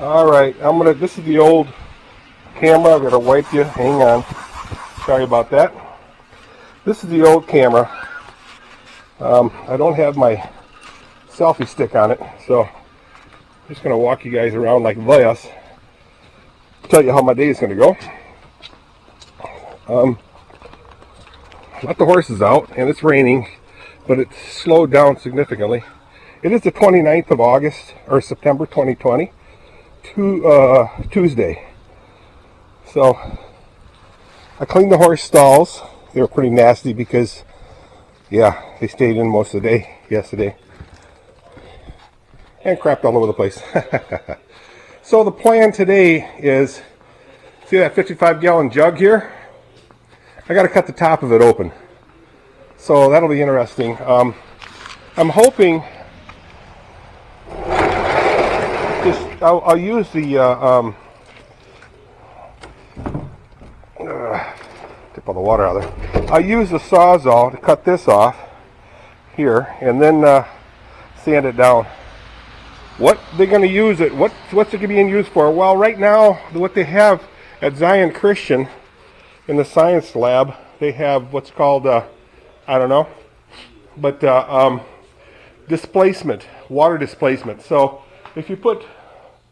Alright, this is the old camera. I'm gonna wipe you. Hang on. Sorry about that. This is the old camera. I don't have my selfie stick on it, so I'm just gonna walk you guys around like this. Tell you how my day is gonna go. Let the horses out, and it's raining, but it's slowed down significantly. It is the 29th of August, or September 2020, Tuesday. So, I cleaned the horse stalls. They were pretty nasty because, yeah, they stayed in most of the day yesterday. And crapped all over the place. So the plan today is, see that 55-gallon jug here? I got to cut the top of it open. So that'll be interesting. I'm hoping I'll use the tip all the water out of there. I'll use the Sawzall to cut this off here, and then sand it down. What they're going to use it? What's it being used for? Well, right now, what they have at Zion Christian in the science lab, they have what's called I don't know, but displacement, water displacement. So if you put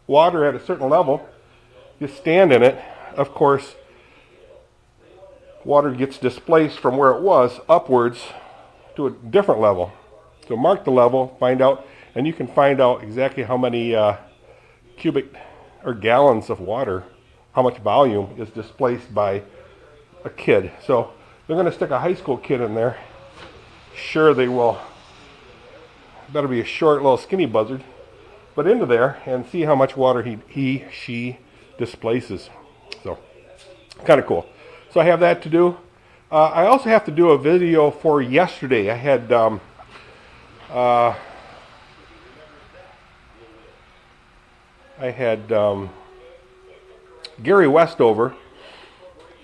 water at a certain level, you stand in it, of course, water gets displaced from where it was upwards to a different level. So mark the level, find out, and you can find out exactly how many cubic or gallons of water, how much volume is displaced by a kid. So they're going to stick a high school kid in there. Sure, they will. Better be a short, little skinny buzzard. But into there and see how much water she displaces. So, kind of cool. So I have that to do. I also have to do a video for yesterday. I had Gary Westover,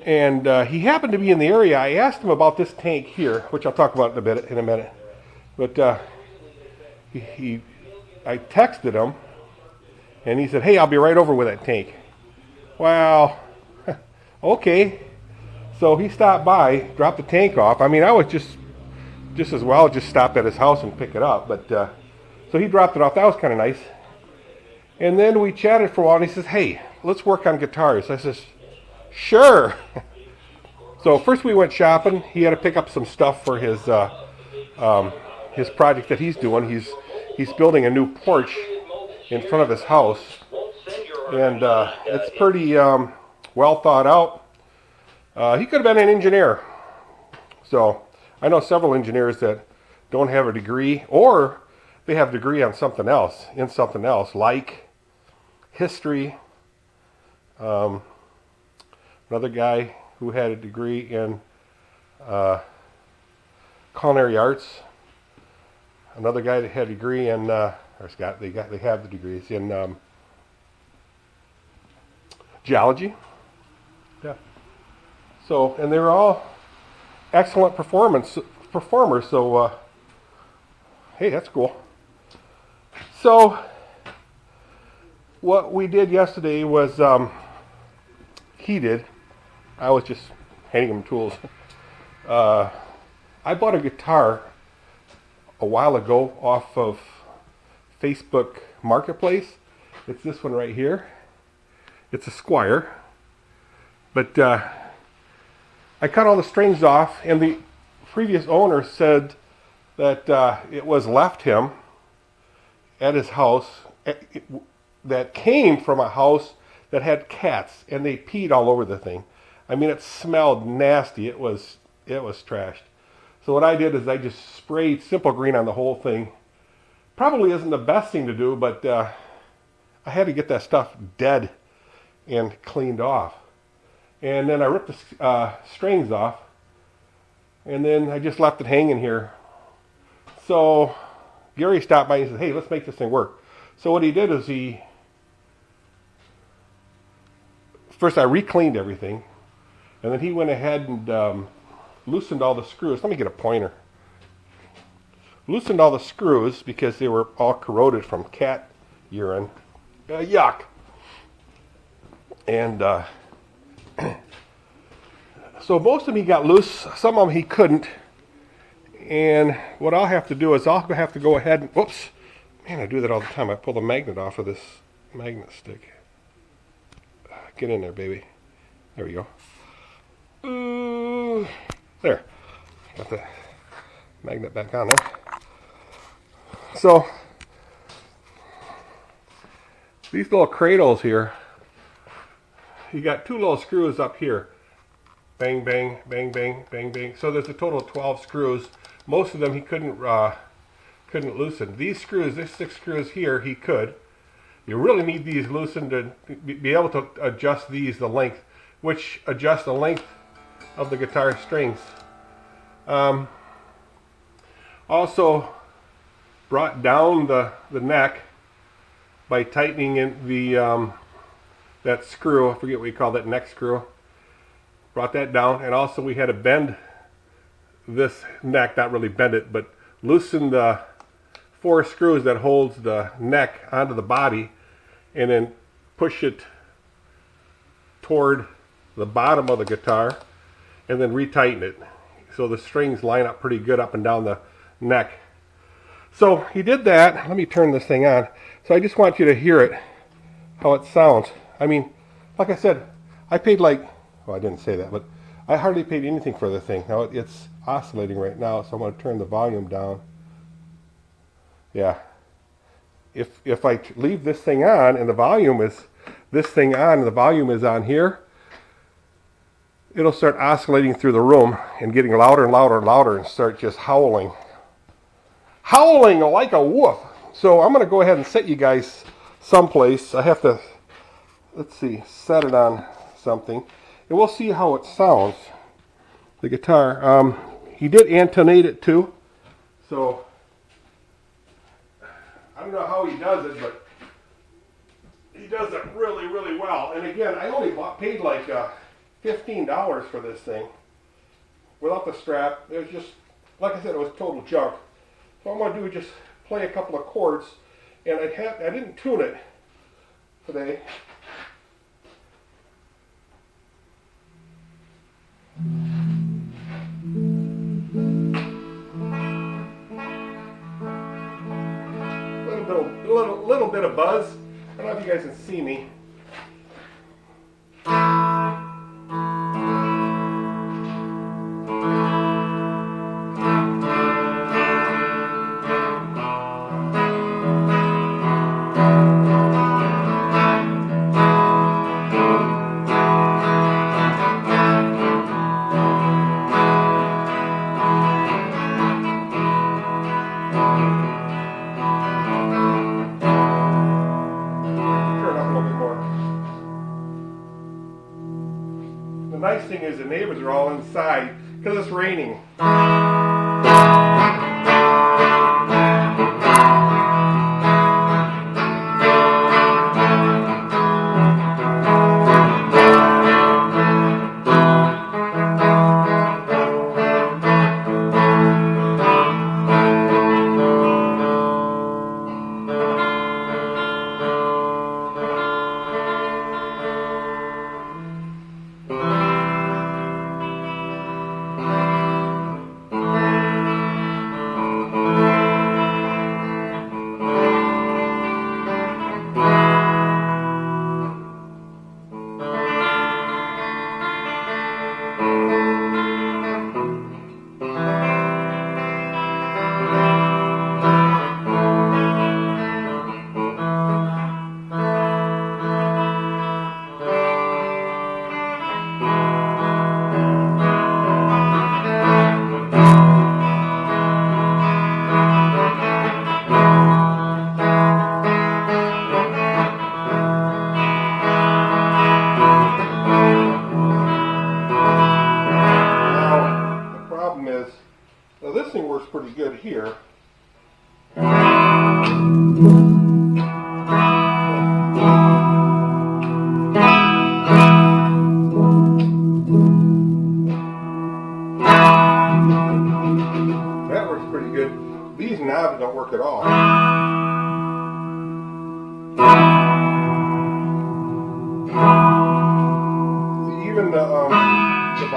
and he happened to be in the area. I asked him about this tank here, which I'll talk about in a minute. But I texted him, and he said, "Hey, I'll be right over with that tank." Well, okay. So he stopped by, dropped the tank off. I mean, I was just as well just stop at his house and pick it up. But so he dropped it off. That was kind of nice. And then we chatted for a while, and he says, "Hey, let's work on guitars." I says, "Sure." So first we went shopping. He had to pick up some stuff for his project that he's doing. He's building a new porch in front of his house, and it's pretty well thought out. He could have been an engineer. So I know several engineers that don't have a degree, or they have a degree on something else, like history. Another guy who had a degree in culinary arts. Another guy that had a degree in, they have the degrees in geology. Yeah. So, and they were all excellent performers. So, hey, that's cool. So, what we did yesterday was, he did. I was just handing him tools. I bought a guitar a while ago off of Facebook Marketplace. It's this one right here. It's a Squire. But I cut all the strings off, and the previous owner said that it was left him at his house that came from a house that had cats, and they peed all over the thing. I mean, it smelled nasty. It was trashed. So what I did is I just sprayed Simple Green on the whole thing. Probably isn't the best thing to do, but I had to get that stuff dead and cleaned off. And then I ripped the strings off, and then I just left it hanging here. So Gary stopped by and he said, "Hey, let's make this thing work." So what he did is first I re-cleaned everything, and then he went ahead and loosened all the screws. Let me get a pointer. Loosened all the screws because they were all corroded from cat urine. Yuck. And so most of them he got loose, some of them he couldn't. And what I'll have to do is I'll have to go ahead and, whoops, man, I do that all the time. I pull the magnet off of this magnet stick. Get in there, baby. There we go. There. Got the magnet back on there. So, these little cradles here, you got two little screws up here. Bang, bang, bang, bang, bang, bang. So there's a total of 12 screws. Most of them he couldn't loosen. These screws, these 6 screws here, he could. You really need these loosened to be able to adjust these, the length, which adjusts the length of the guitar strings. Also brought down the neck by tightening in the that screw. I forget what you call that, neck screw. Brought that down, and also we had to bend this neck, not really bend it, but loosen the 4 screws that holds the neck onto the body, and then push it toward the bottom of the guitar, and then retighten it so the strings line up pretty good up and down the neck. So he did that. Let me turn this thing on. So I just want you to hear it, how it sounds. I mean, like I said, I paid like, well, I didn't say that, but I hardly paid anything for the thing. Now it's oscillating right now, so I'm going to turn the volume down. Yeah. If I leave this thing on and the volume is this thing on and the volume is on here, it'll start oscillating through the room and getting louder and louder and louder and start just howling. Howling like a wolf. So I'm going to go ahead and set you guys someplace. I have to, let's see, set it on something. And we'll see how it sounds, the guitar. He did intonate it too. So, I don't know how he does it, but he does it really, really well. And again, I only paid like $15 for this thing. Without the strap, it was just, like I said, it was total junk. So what I'm going to do is just play a couple of chords. And I didn't tune it today. Little bit of buzz. I don't know if you guys can see me. The nice thing is the neighbors are all inside because it's raining. Now this thing works pretty good here. That works pretty good. These knobs don't work at all.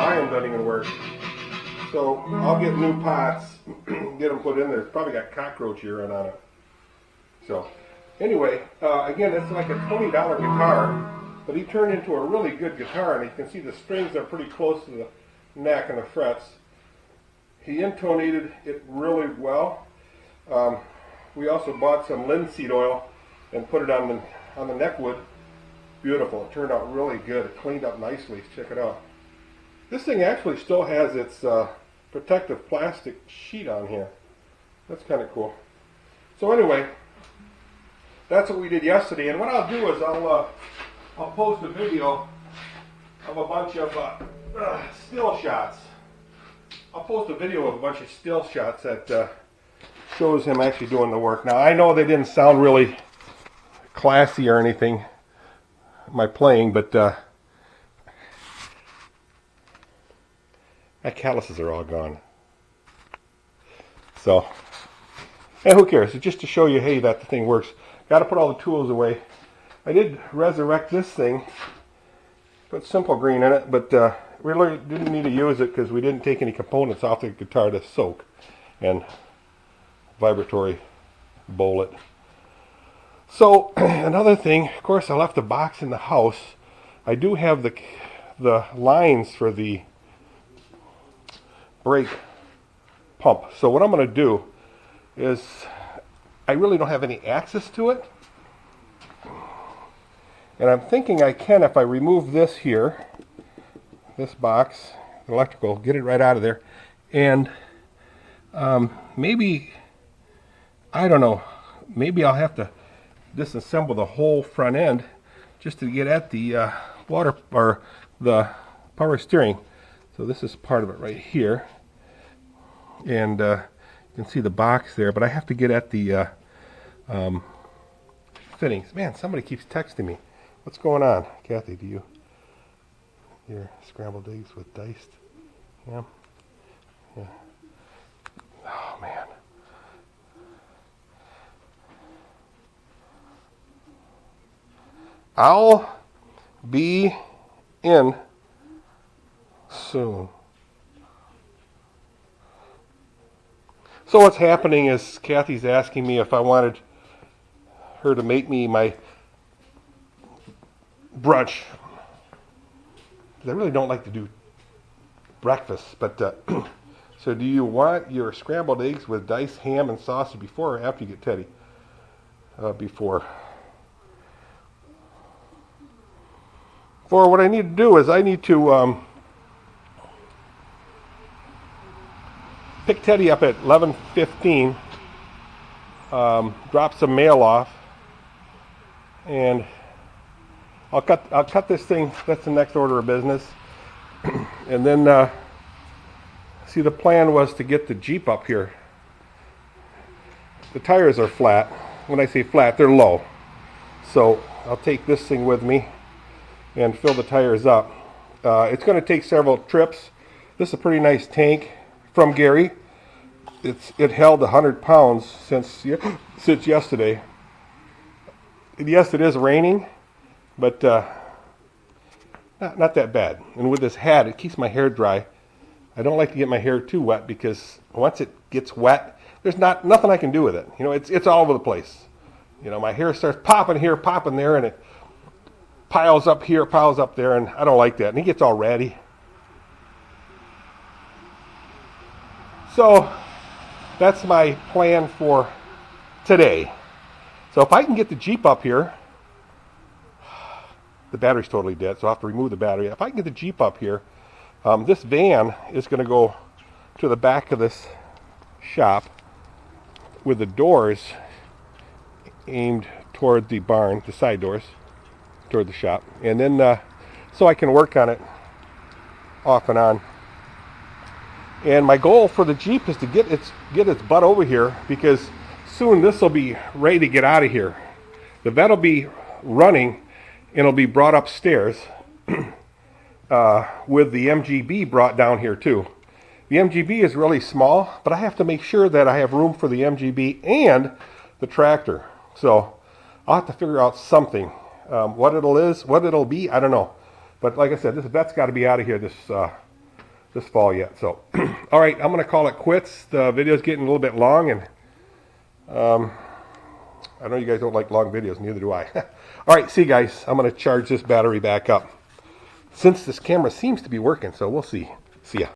volume doesn't even work. So I'll get new pots, get them put in there. It's probably got cockroach urine on it. So anyway, again, it's like a $20 guitar, but he turned into a really good guitar, and you can see the strings are pretty close to the neck and the frets. He intonated it really well. We also bought some linseed oil and put it on the neck wood. Beautiful. It turned out really good. It cleaned up nicely. Check it out. This thing actually still has its protective plastic sheet on here. That's kind of cool. So anyway, that's what we did yesterday. And what I'll do is I'll post a video of a bunch of still shots. I'll post a video of a bunch of still shots that shows him actually doing the work. Now I know they didn't sound really classy or anything, my playing, but my calluses are all gone. So, and who cares? It's just to show you, hey, that the thing works. Got to put all the tools away. I did resurrect this thing, put simple green in it, but we really didn't need to use it because we didn't take any components off the guitar to soak and vibratory bowl it. So another thing, of course, I left the box in the house. I do have the lines for the brake pump. So what I'm going to do is, I really don't have any access to it. And I'm thinking I can if I remove this here, this box, electrical, get it right out of there. And maybe, I don't know, maybe I'll have to disassemble the whole front end just to get at the water or the power steering. So this is part of it right here. And you can see the box there, but I have to get at the fittings. Man, somebody keeps texting me. What's going on? Kathy, do your scrambled eggs with diced ham? Yeah. Oh, man. I'll be in soon. So what's happening is Kathy's asking me if I wanted her to make me my brunch. I really don't like to do breakfast, but so do you want your scrambled eggs with diced ham and sausage before or after you get Teddy? Before. For what I need to do is I need to pick Teddy up at 11:15, drop some mail off, and I'll cut this thing. That's the next order of business. And then see, the plan was to get the Jeep up here. The tires are flat. When I say flat, they're low. So I'll take this thing with me and fill the tires up. It's going to take several trips. This is a pretty nice tank from Gary. It held 100 pounds since yesterday. And yes, it is raining, but not that bad. And with this hat, it keeps my hair dry. I don't like to get my hair too wet because once it gets wet, there's nothing I can do with it. You know, it's all over the place. You know, my hair starts popping here, popping there, and it piles up here, piles up there, and I don't like that. And he gets all ratty. So that's my plan for today. So if I can get the Jeep up here, the battery's totally dead, so I'll have to remove the battery. If I can get the Jeep up here, this van is going to go to the back of this shop with the doors aimed toward the barn, the side doors toward the shop, and then so I can work on it off and on. And my goal for the Jeep is to get its butt over here, because soon this will be ready to get out of here. The vet will be running and it'll be brought upstairs with the MGB brought down here too. The MGB is really small, but I have to make sure that I have room for the MGB and the tractor. So I'll have to figure out something. What it'll be, I don't know. But like I said, this vet's got to be out of here this this fall yet. So, all right, I'm going to call it quits. The video's getting a little bit long, and I know you guys don't like long videos, neither do I. All right, see you guys. I'm going to charge this battery back up. Since this camera seems to be working, so we'll see. See ya.